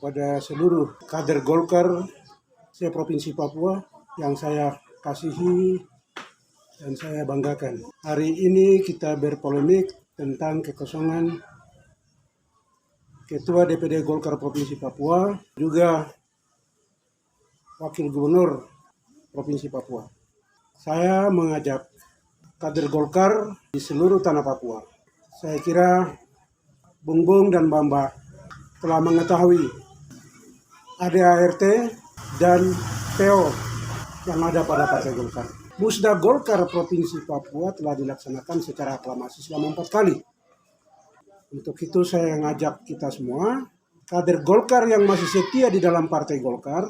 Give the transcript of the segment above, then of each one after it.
kepada seluruh kader Golkar se-Provinsi Papua yang saya kasihi dan saya banggakan. Hari ini kita berpolemik tentang kekosongan Ketua DPD Golkar Provinsi Papua, juga Wakil Gubernur Provinsi Papua. Saya mengajak kader Golkar di seluruh tanah Papua. Saya kira Bung Bung dan Mbak telah mengetahui ADART dan PO yang ada pada Partai Golkar. Musda Golkar Provinsi Papua telah dilaksanakan secara aklamasi selama 4 kali. Untuk itu saya mengajak kita semua, kader Golkar yang masih setia di dalam Partai Golkar,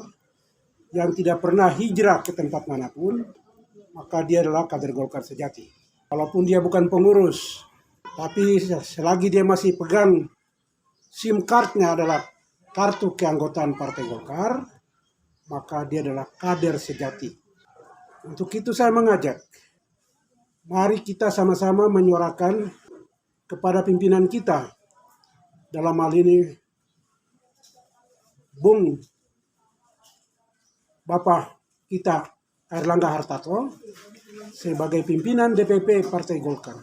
yang tidak pernah hijrah ke tempat manapun, maka dia adalah kader Golkar sejati. Walaupun dia bukan pengurus, tapi selagi dia masih pegang SIM card-nya adalah kartu keanggotaan Partai Golkar, maka dia adalah kader sejati. Untuk itu saya mengajak, mari kita sama-sama menyuarakan kepada pimpinan kita, dalam hal ini Bung Bapak kita Airlangga Hartarto sebagai pimpinan DPP Partai Golkar,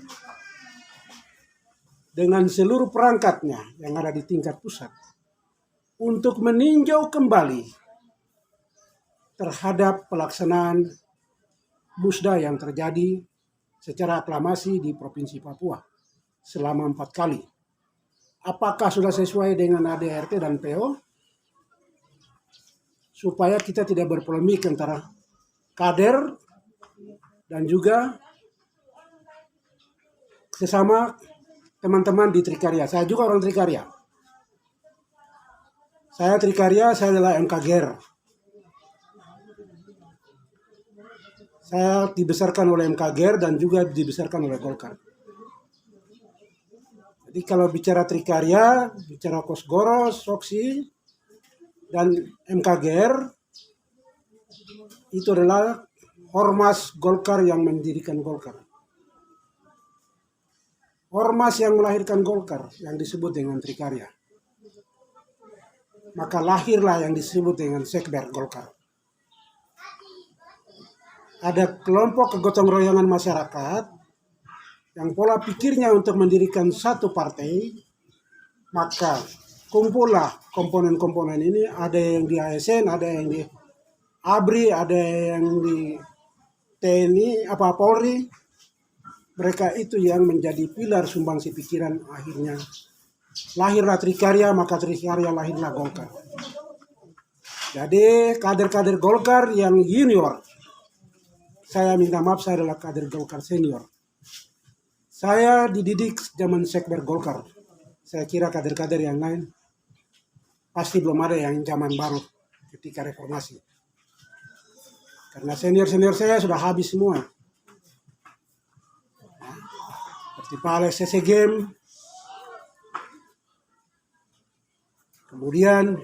dengan seluruh perangkatnya yang ada di tingkat pusat, untuk meninjau kembali terhadap pelaksanaan musda yang terjadi secara aklamasi di Provinsi Papua selama 4 kali. Apakah sudah sesuai dengan ADART dan PO? Supaya kita tidak berpolemik antara kader dan juga sesama teman-teman di Trikarya. Saya juga orang Trikarya. Saya Trikarya, saya adalah MKGR. Saya dibesarkan oleh MKGR dan juga dibesarkan oleh Golkar. Jadi kalau bicara Trikarya, bicara Kosgoro, Soksi, dan MKGR, itu adalah ormas Golkar yang mendirikan Golkar. Ormas yang melahirkan Golkar yang disebut dengan Trikarya. Maka lahirlah yang disebut dengan Sekber Golkar. Ada kelompok kegotong royongan masyarakat yang pola pikirnya untuk mendirikan satu partai, maka kumpullah komponen-komponen ini, ada yang di ASN, ada yang di ABRI, ada yang di TNI, Polri. Mereka itu yang menjadi pilar sumbangsi pikiran, akhirnya lahirlah Trikarya, maka Trikarya lahirlah Golkar. Jadi kader-kader Golkar yang junior, saya minta maaf, saya adalah kader Golkar senior. Saya dididik zaman Sekber Golkar. Saya kira kader-kader yang lain pasti belum ada yang zaman baru ketika reformasi. Karena senior-senior saya sudah habis semua. Seperti Pak Alex Sesegem, kemudian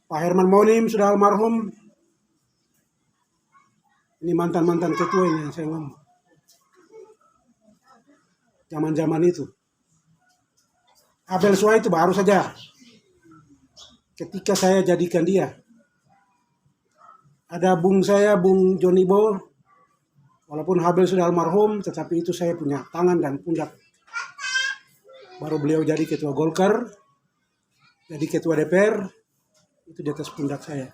Pak Herman Monim sudah almarhum. Ini mantan-mantan ketua ini yang saya ngomong. Zaman-zaman itu. Abel Suai itu baru saja. Ketika saya jadikan dia. Ada Bung saya, Bung Jonibo. Walaupun Habel sudah almarhum, tetapi itu saya punya tangan dan pundak. Baru beliau jadi ketua Golkar, jadi ketua DPR, itu di atas pundak saya.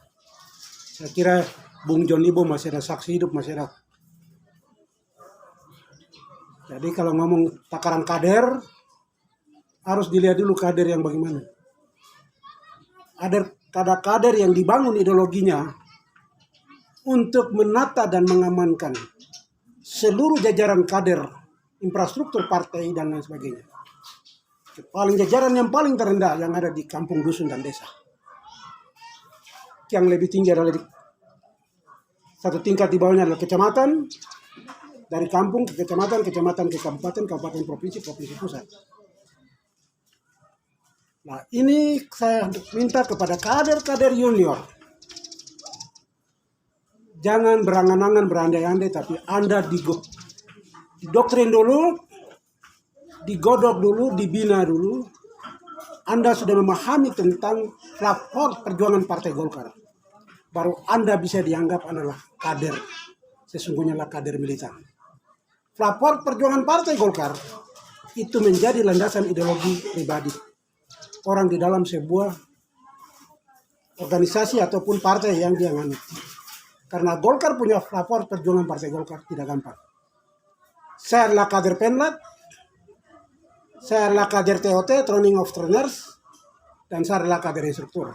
Saya kira Bung Jonibo masih ada saksi hidup, masih ada. Jadi kalau ngomong takaran kader, harus dilihat dulu kader yang bagaimana. Ada kader yang dibangun ideologinya untuk menata dan mengamankan seluruh jajaran kader, infrastruktur partai dan lain sebagainya. Paling jajaran yang paling terendah yang ada di kampung, dusun, dan desa. Yang lebih tinggi adalah satu tingkat di bawahnya adalah kecamatan, dari kampung ke kecamatan, kecamatan ke kabupaten, kabupaten provinsi, provinsi pusat. Nah, ini saya minta kepada kader-kader junior. Jangan berangan-angan, berandai-andai, tapi Anda didoktrin dulu, digodok dulu, dibina dulu, Anda sudah memahami tentang lapor perjuangan Partai Golkar, baru Anda bisa dianggap adalah kader, sesungguhnya lah kader militan. Lapor perjuangan Partai Golkar itu menjadi landasan ideologi pribadi orang di dalam sebuah organisasi ataupun partai yang dia nganut. Karena Golkar punya lapor perjuangan Partai Golkar tidak gampang. Saya adalah kader Penlat, saya adalah kader TOT, Training of Trainers, dan saya adalah kader instruktur.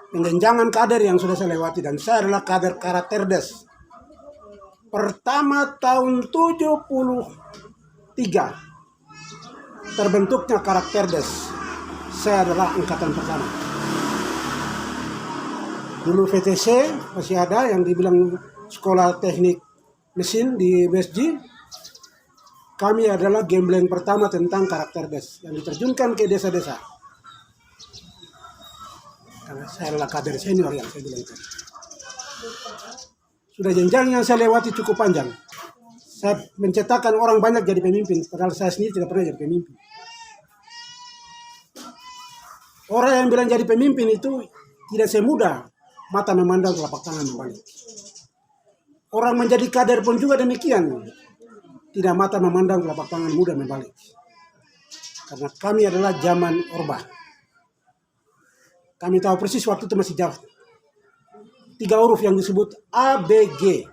Penjenjangan kader yang sudah saya lewati, dan saya adalah kader Karakterdes. Pertama tahun 73 terbentuknya Karakterdes. Saya adalah angkatan pertama. Dulu VTC masih ada yang dibilang sekolah teknik mesin di BSG. Kami adalah gambling pertama tentang Karakterdes yang diterjunkan ke desa-desa. Karena saya adalah kader senior yang saya bilang tadi. Sudah jenjang yang saya lewati cukup panjang. Saya mencetakkan orang banyak jadi pemimpin, padahal saya sendiri tidak pernah jadi pemimpin. Orang yang bilang jadi pemimpin itu tidak semudah mata memandang telapak tangan membalik. Orang menjadi kader pun juga demikian. Tidak mata memandang telapak tangan mudah membalik. Karena kami adalah zaman Orba. Kami tahu persis waktu itu masih jauh. 3 huruf yang disebut ABG.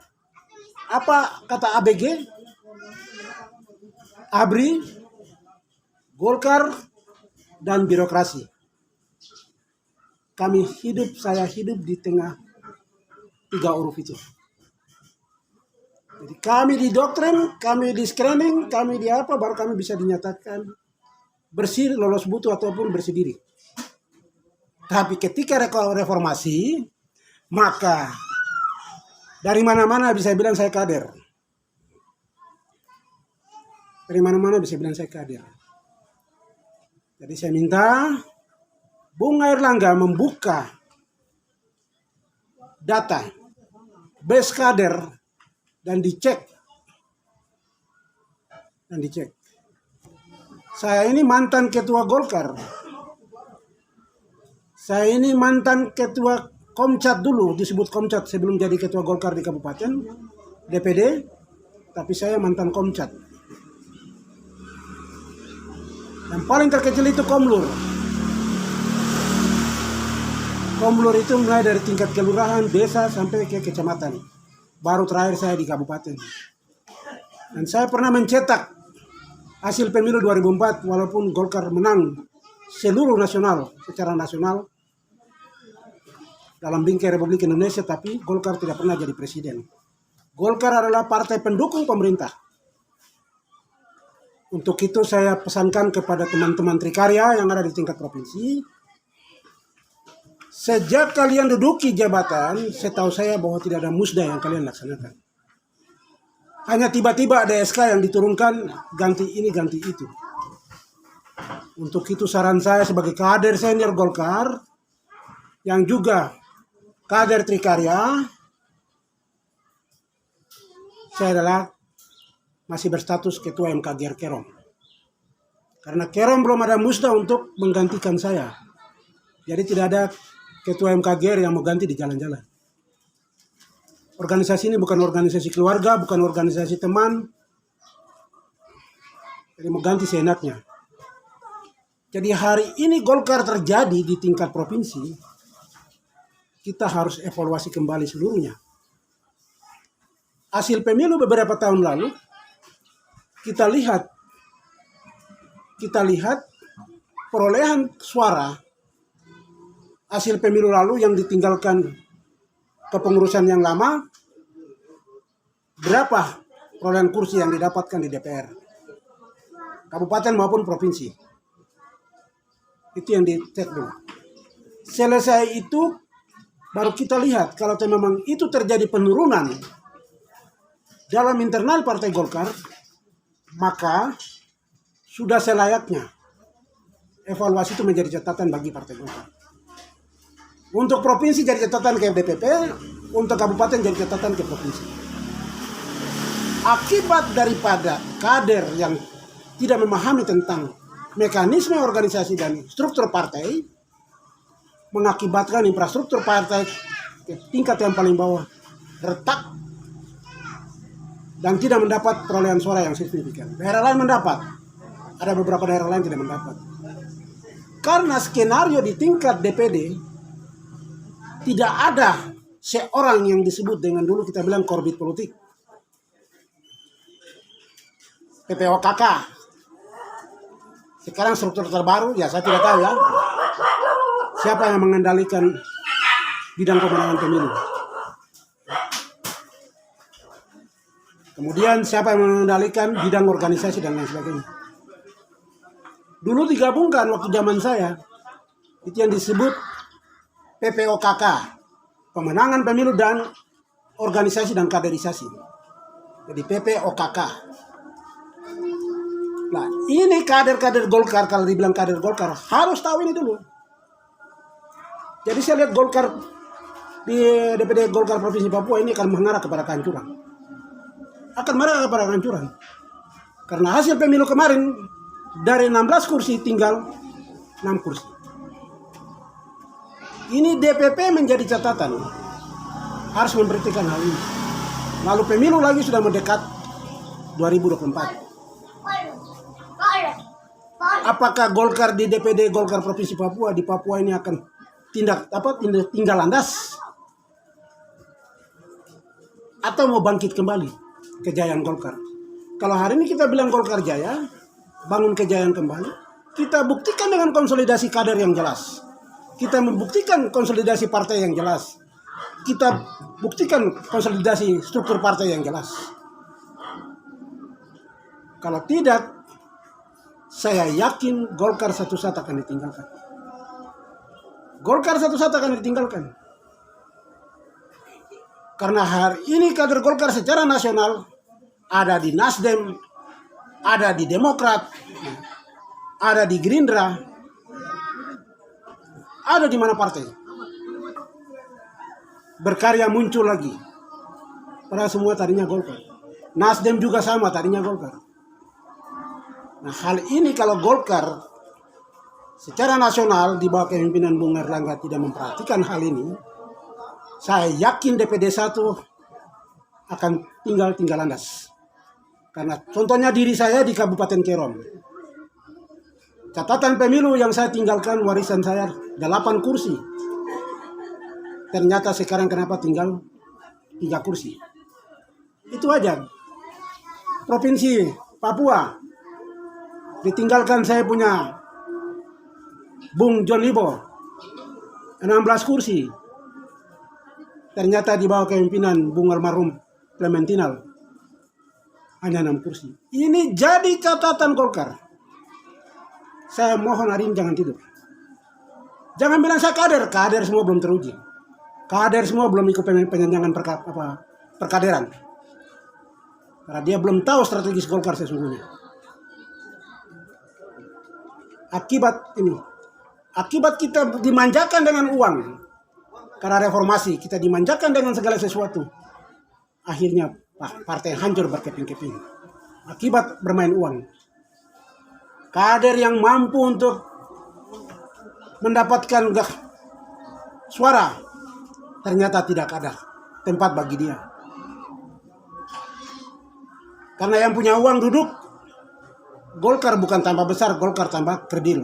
Apa kata ABG? ABRI, Golkar, dan birokrasi. Saya hidup di tengah 3 huruf itu. Jadi kami didoktrin, kami di screening, kami di apa, baru kami bisa dinyatakan bersih, lolos butuh ataupun bersih diri. Tapi ketika reformasi, maka dari mana-mana bisa bilang saya kader. Dari mana-mana bisa bilang saya kader. Jadi saya minta Bung Airlangga membuka data base kader dan dicek. Saya ini mantan ketua Golkar. Saya ini mantan ketua Komcat dulu, disebut Komcat sebelum jadi ketua Golkar di kabupaten, DPD, tapi saya mantan Komcat. Yang paling terkecil itu Komlur. Komlur itu mulai dari tingkat kelurahan, desa, sampai ke kecamatan. Baru terakhir saya di kabupaten. Dan saya pernah mencetak hasil pemilu 2004 walaupun Golkar menang seluruh nasional, secara nasional dalam bingkai Republik Indonesia, tapi Golkar tidak pernah jadi presiden. Golkar adalah partai pendukung pemerintah. Untuk itu saya pesankan kepada teman-teman Trikarya yang ada di tingkat provinsi, sejak kalian duduki jabatan, setahu saya bahwa tidak ada musda yang kalian laksanakan. Hanya tiba-tiba ada SK yang diturunkan, ganti ini, ganti itu. Untuk itu saran saya sebagai kader senior Golkar, yang juga kader Trikarya, saya adalah masih berstatus ketua MKGR Kerom. Karena Kerom belum ada musda untuk menggantikan saya. Jadi tidak ada ketua MKGR yang mau ganti di jalan-jalan. Organisasi ini bukan organisasi keluarga, bukan organisasi teman. Jadi mau ganti seenaknya. Jadi hari ini Golkar terjadi di tingkat provinsi, kita harus evaluasi kembali seluruhnya. Hasil pemilu beberapa tahun lalu, kita lihat perolehan suara hasil pemilu lalu yang ditinggalkan kepengurusan yang lama, berapa perolehan kursi yang didapatkan di DPR, kabupaten maupun provinsi. Itu yang dicek dulu. Selesai itu, baru kita lihat kalau memang itu terjadi penurunan dalam internal Partai Golkar, maka sudah selayaknya evaluasi itu menjadi catatan bagi Partai Golkar. Untuk provinsi jadi catatan ke DPP, untuk kabupaten jadi catatan ke provinsi. Akibat daripada kader yang tidak memahami tentang mekanisme organisasi dan struktur partai mengakibatkan infrastruktur partai ke tingkat yang paling bawah retak dan tidak mendapat perolehan suara yang signifikan. Daerah lain mendapat, ada beberapa daerah lain tidak mendapat. Karena skenario di tingkat DPD tidak ada seorang yang disebut dengan dulu kita bilang korbit politik, PPOKK. Sekarang struktur terbaru, ya saya tidak tahu ya, siapa yang mengendalikan bidang pemenangan pemilu. Kemudian siapa yang mengendalikan bidang organisasi dan lain sebagainya. Dulu digabungkan waktu zaman saya, itu yang disebut PPOKK, pemenangan pemilu dan organisasi dan kaderisasi. Jadi PPOKK. Nah, ini kader-kader Golkar, kalau dibilang kader Golkar, harus tahu ini dulu. Jadi saya lihat Golkar di DPD Golkar Provinsi Papua ini akan mengarah kepada kehancuran. Akan mengarah kepada kehancuran. Karena hasil pemilu kemarin, dari 16 kursi tinggal 6 kursi. Ini DPP menjadi catatan. Harus memperhatikan hal ini. Lalu pemilu lagi sudah mendekat 2024. Apakah Golkar di DPD Golkar Provinsi Papua di Papua ini akan tinggal landas atau mau bangkit kembali kejayaan Golkar? Kalau hari ini kita bilang Golkar jaya, bangun kejayaan kembali, kita buktikan dengan konsolidasi kader yang jelas. Kita membuktikan konsolidasi partai yang jelas. Kita buktikan konsolidasi struktur partai yang jelas. Kalau tidak, saya yakin Golkar satu saat akan ditinggalkan. Golkar satu saat akan ditinggalkan. Karena hari ini kader Golkar secara nasional ada di Nasdem, ada di Demokrat, ada di Gerindra, ada di mana partai. Berkarya muncul lagi. Padahal semua tadinya Golkar. Nasdem juga sama, tadinya Golkar. Nah, hal ini kalau Golkar secara nasional di bawah kepemimpinan Bung Erlangga tidak memperhatikan hal ini, saya yakin DPD 1 akan tinggal landas. Karena contohnya diri saya di Kabupaten Kerom. Catatan pemilu yang saya tinggalkan, warisan saya 8 kursi. Ternyata sekarang kenapa tinggal 3 kursi. Itu aja. Provinsi Papua ditinggalkan saya punya Bung John Libo 16 kursi. Ternyata di bawah kepemimpinan Bung almarhum Clementinal hanya 6 kursi. Ini jadi catatan Golkar. Saya mohon hari ini jangan tidur. Jangan bilang saya kader semua belum teruji. Kader semua belum ikut penjenjangan perkaderan. Karena dia belum tahu strategis Golkar sesungguhnya. Akibat kita dimanjakan dengan uang. Karena reformasi kita dimanjakan dengan segala sesuatu. Akhirnya partai hancur berkeping-keping. Akibat bermain uang. Kader yang mampu untuk mendapatkan suara ternyata tidak ada tempat bagi dia. Karena yang punya uang duduk, Golkar bukan tambah besar, Golkar tambah kerdil.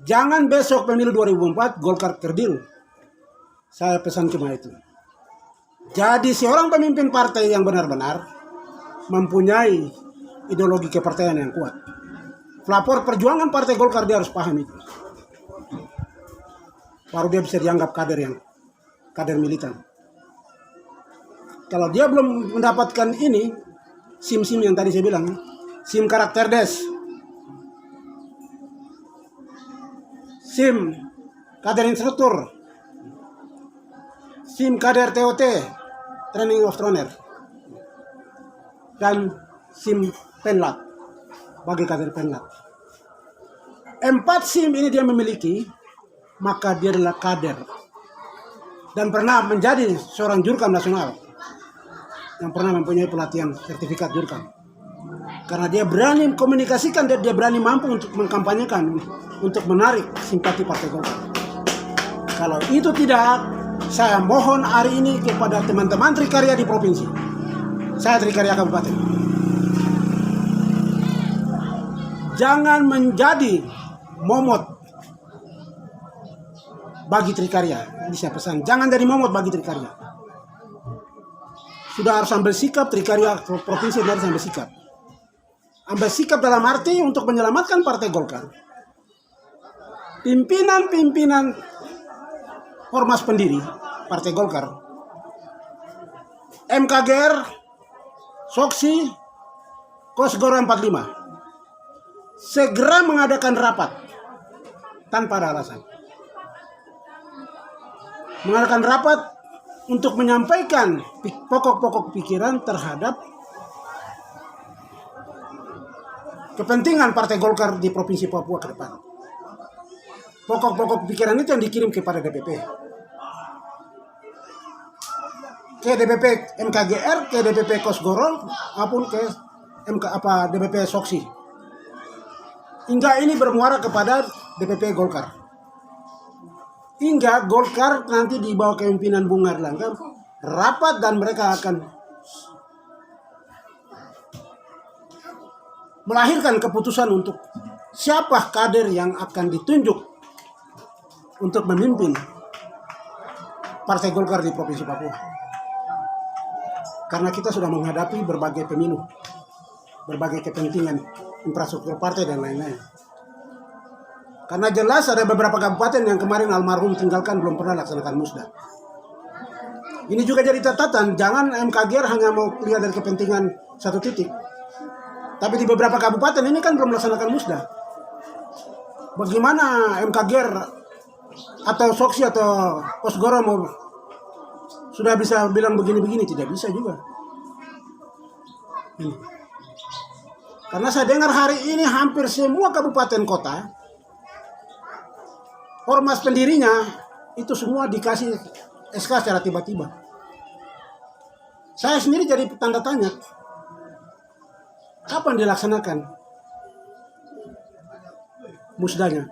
Jangan besok pemilu 2004 Golkar kerdil. Saya pesan cuma itu. Jadi seorang pemimpin partai yang benar-benar mempunyai ideologi kepartaian yang kuat. Pelapor perjuangan partai Golkar dia harus paham itu. Baru dia bisa dianggap kader militan. Kalau dia belum mendapatkan ini, SIM-SIM yang tadi saya bilang, SIM karakter des, SIM kader instruktur, SIM kader TOT, training of trainer, dan SIM penlat, bagi kader penlat. 4 SIM ini dia memiliki, maka dia adalah kader. Dan pernah menjadi seorang jurkam nasional, yang pernah mempunyai pelatihan sertifikat jurkam. Karena dia berani komunikasikan, dia berani mampu untuk mengkampanyekan, untuk menarik simpati Partai Golkar. Kalau itu tidak, saya mohon hari ini kepada teman-teman Trikarya di provinsi. Saya Trikarya Kabupaten. Jangan menjadi momot bagi Trikarya. Ini saya pesan, jangan jadi momot bagi Trikarya. Sudah harus ambil sikap, Trikarya provinsi harus ambil sikap. Ambil sikap dalam arti untuk menyelamatkan Partai Golkar. Pimpinan-pimpinan ormas pendiri Partai Golkar, MKGR, Soksi, Kosgoro 45, segera mengadakan rapat tanpa ada alasan. Mengadakan rapat untuk menyampaikan pokok-pokok pikiran terhadap kepentingan Partai Golkar di Provinsi Papua ke depan. Pokok-pokok pikiran itu yang dikirim kepada DPP. Ke DPP MKGR, ke DPP Kosgoro, maupun ke DPP Soksi. Hingga ini bermuara kepada DPP Golkar. Hingga Golkar nanti di bawah kepemimpinan Bung Erlangga rapat dan mereka akan melahirkan keputusan untuk siapa kader yang akan ditunjuk untuk memimpin Partai Golkar di Provinsi Papua. Karena kita sudah menghadapi berbagai pemilu, berbagai kepentingan, infrastruktur partai dan lain-lain. Karena jelas ada beberapa kabupaten yang kemarin almarhum tinggalkan belum pernah laksanakan musda. Ini juga jadi catatan, jangan MKGR hanya mau lihat dari kepentingan satu titik. Tapi di beberapa kabupaten ini kan belum melaksanakan musda. Bagaimana MKGR atau Soksi atau Kosgoro mau sudah bisa bilang begini-begini? Tidak bisa juga. Karena saya dengar hari ini hampir semua kabupaten kota, ormas pendirinya itu semua dikasih SK secara tiba-tiba. Saya sendiri jadi tanda tanya, kapan dilaksanakan musdanya?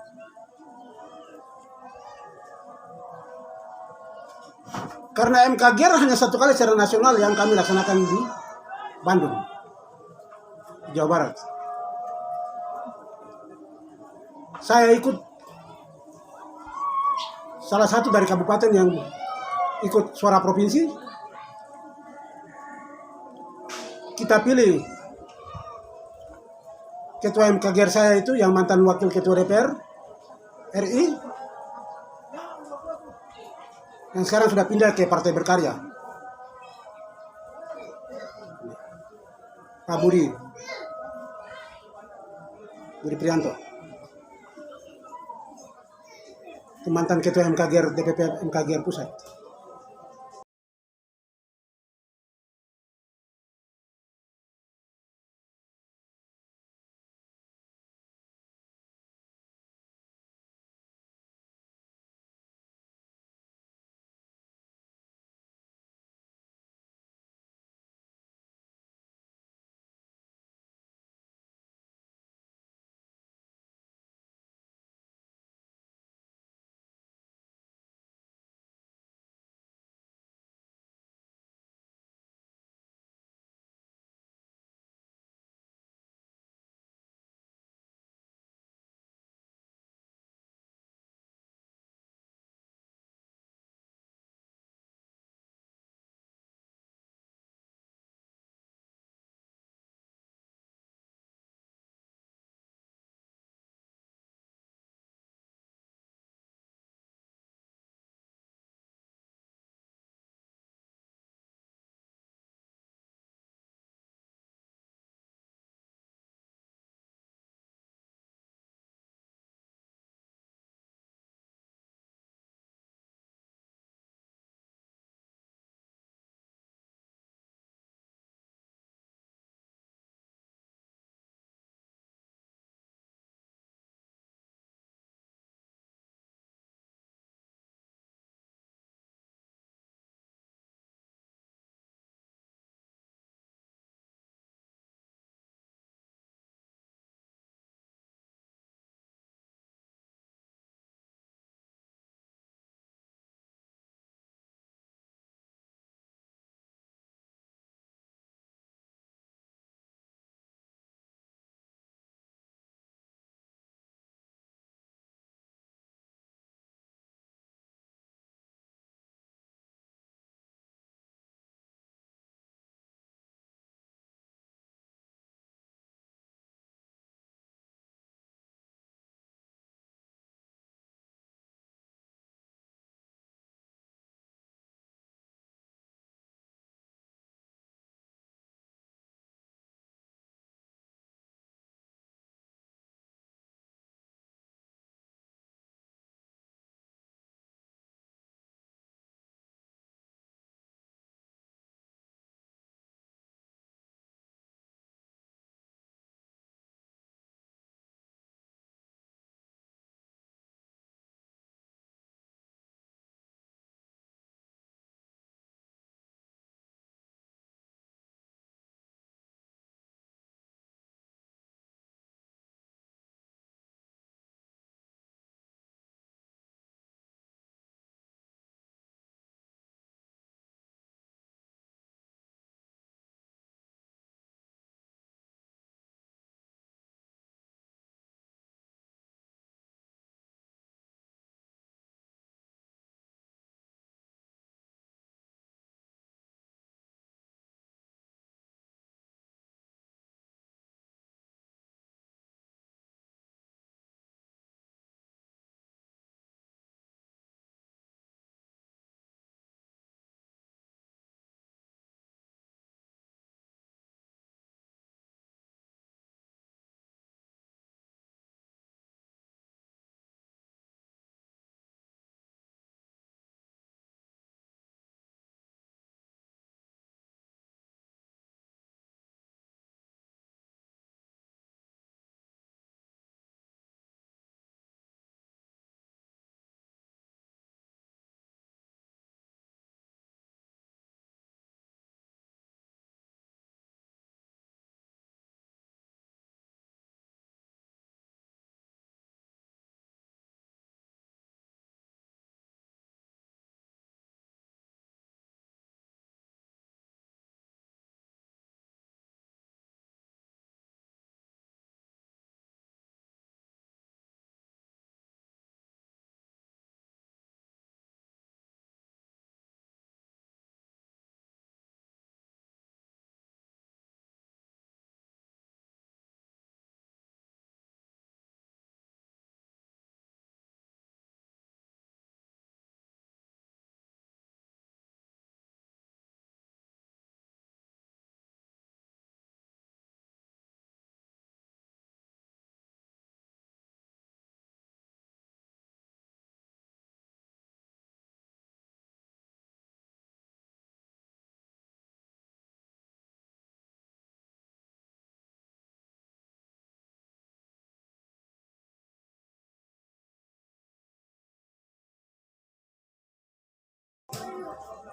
Karena MKGR hanya satu kali secara nasional yang kami laksanakan di Bandung, Jawa Barat. Saya ikut salah satu dari kabupaten yang ikut suara provinsi. Kita pilih ketua MKGR saya itu yang mantan wakil ketua DPR RI, yang sekarang sudah pindah ke Partai Berkarya, Pak Budi Prianto, mantan ketua MKGR DPP MKGR Pusat.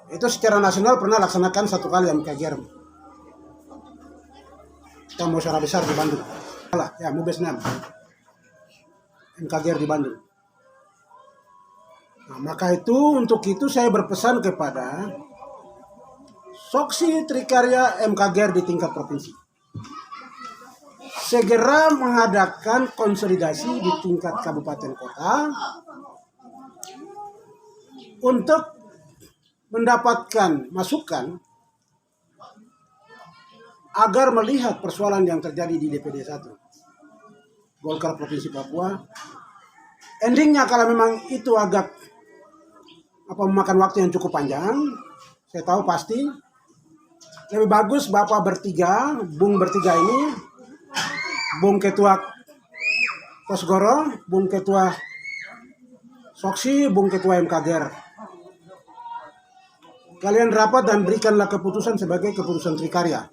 Itu secara nasional pernah laksanakan 1 kali MKGR. Kita mau suara besar di Bandung. Ya, Mubes 6. MKGR di Bandung. Nah, maka itu untuk itu saya berpesan kepada Soksi Trikarya MKGR di tingkat provinsi. Segera mengadakan konsolidasi di tingkat kabupaten kota untuk mendapatkan masukan agar melihat persoalan yang terjadi di DPD 1 Golkar Provinsi Papua. Endingnya kalau memang itu agak memakan waktu yang cukup panjang, saya tahu pasti lebih bagus Bapak bertiga, Bung bertiga ini, Bung Ketua Kosgoro, Bung Ketua Soksi, Bung Ketua MKGR. Kalian rapat dan berikanlah keputusan sebagai keputusan Trikarya.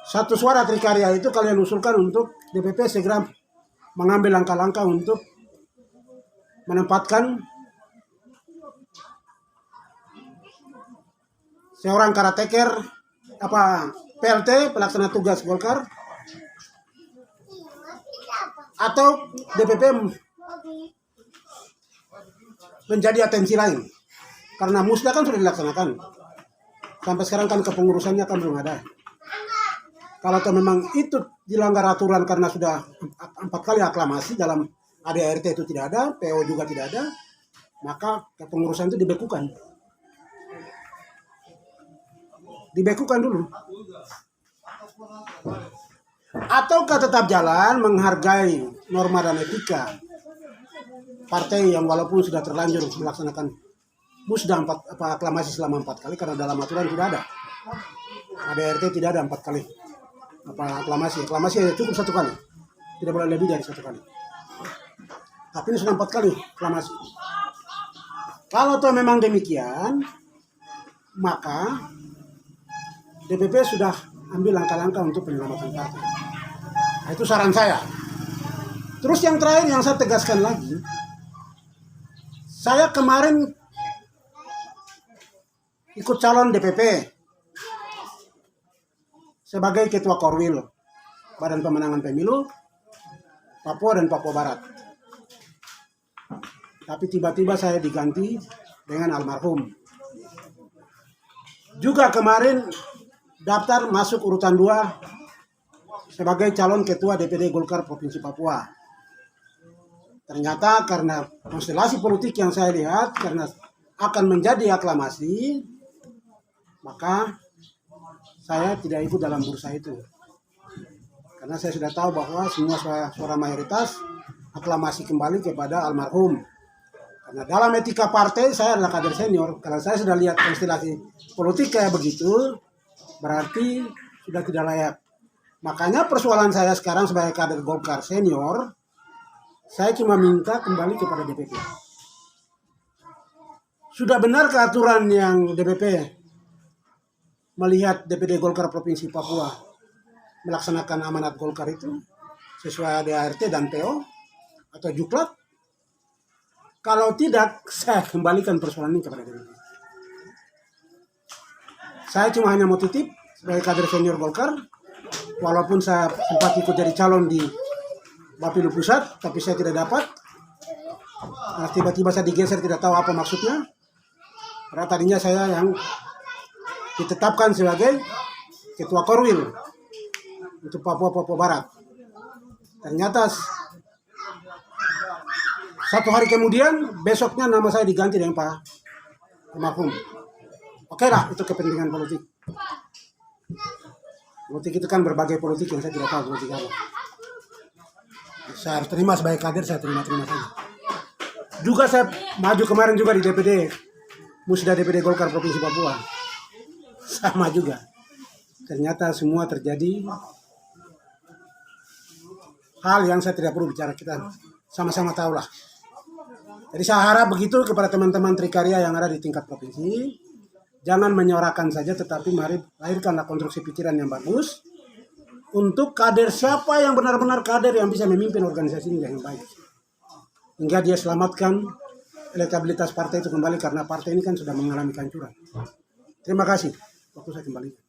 1 suara Trikarya itu kalian usulkan untuk DPP segera mengambil langkah-langkah untuk menempatkan seorang karateker PLT pelaksana tugas Golkar atau DPP menjadi atensi lain, karena musda kan sudah dilaksanakan sampai sekarang kan kepengurusannya kan belum ada. Kalau memang itu dilanggar aturan karena sudah 4 kali aklamasi dalam ADART itu tidak ada, PO juga tidak ada, maka kepengurusan itu dibekukan. Dibekukan dulu. Ataukah tetap jalan menghargai norma dan etika partai yang walaupun sudah terlanjur melaksanakan musda aklamasi selama 4 kali, karena dalam aturan tidak ada. ADART tidak ada 4 kali aklamasi hanya cukup 1 kali, tidak boleh lebih dari 1 kali. Tapi ini sudah 4 kali aklamasi. Kalau memang demikian, maka DPP sudah ambil langkah-langkah untuk penyelamatan partai. Nah, itu saran saya. Terus yang terakhir yang saya tegaskan lagi, saya kemarin ikut calon DPP sebagai Ketua Korwil Badan Pemenangan Pemilu Papua dan Papua Barat. Tapi tiba-tiba saya diganti dengan almarhum. Juga kemarin daftar masuk urutan 2 sebagai calon Ketua DPD Golkar Provinsi Papua. Ternyata karena konstelasi politik yang saya lihat, karena akan menjadi aklamasi, maka saya tidak ikut dalam bursa itu. Karena saya sudah tahu bahwa semua suara mayoritas aklamasi kembali kepada almarhum. Karena dalam etika partai saya adalah kader senior. Kalau saya sudah lihat konstelasi politik kayak begitu, berarti sudah tidak layak. Makanya persoalan saya sekarang sebagai kader Golkar senior, saya cuma minta kembali kepada DPP. Sudah benar ke aturan yang DPP melihat DPD Golkar Provinsi Papua melaksanakan amanat Golkar itu sesuai ADART dan PO atau Juklat? Kalau tidak, saya kembalikan persoalan ini kepada DPP. Saya cuma hanya mau titip sebagai kader senior Golkar, walaupun saya sempat ikut jadi calon di Bapilu Pusat, tapi saya tidak dapat. Nah, tiba-tiba saya digeser, tidak tahu apa maksudnya. Karena tadinya saya yang ditetapkan sebagai Ketua Korwil untuk Papua Barat. Ternyata 1 hari kemudian, besoknya nama saya diganti dengan Pak almarhum. Oke lah, itu kepentingan politik. Politik itu kan berbagai politik yang saya tidak tahu politik apa. Saya harus terima sebagai kader, saya terima-terima saja. Juga saya maju kemarin juga di DPD, Musda DPD Golkar Provinsi Papua. Sama juga. Ternyata semua terjadi hal yang saya tidak perlu bicara, kita sama-sama tahu lah. Jadi saya harap begitu kepada teman-teman Trikarya yang ada di tingkat provinsi. Jangan menyorakan saja, tetapi mari lahirkanlah konstruksi pikiran yang bagus untuk kader siapa yang benar-benar kader yang bisa memimpin organisasi ini dengan baik. Hingga dia selamatkan elektabilitas partai itu kembali karena partai ini kan sudah mengalami kehancuran. Terima kasih. Waktu saya kembali.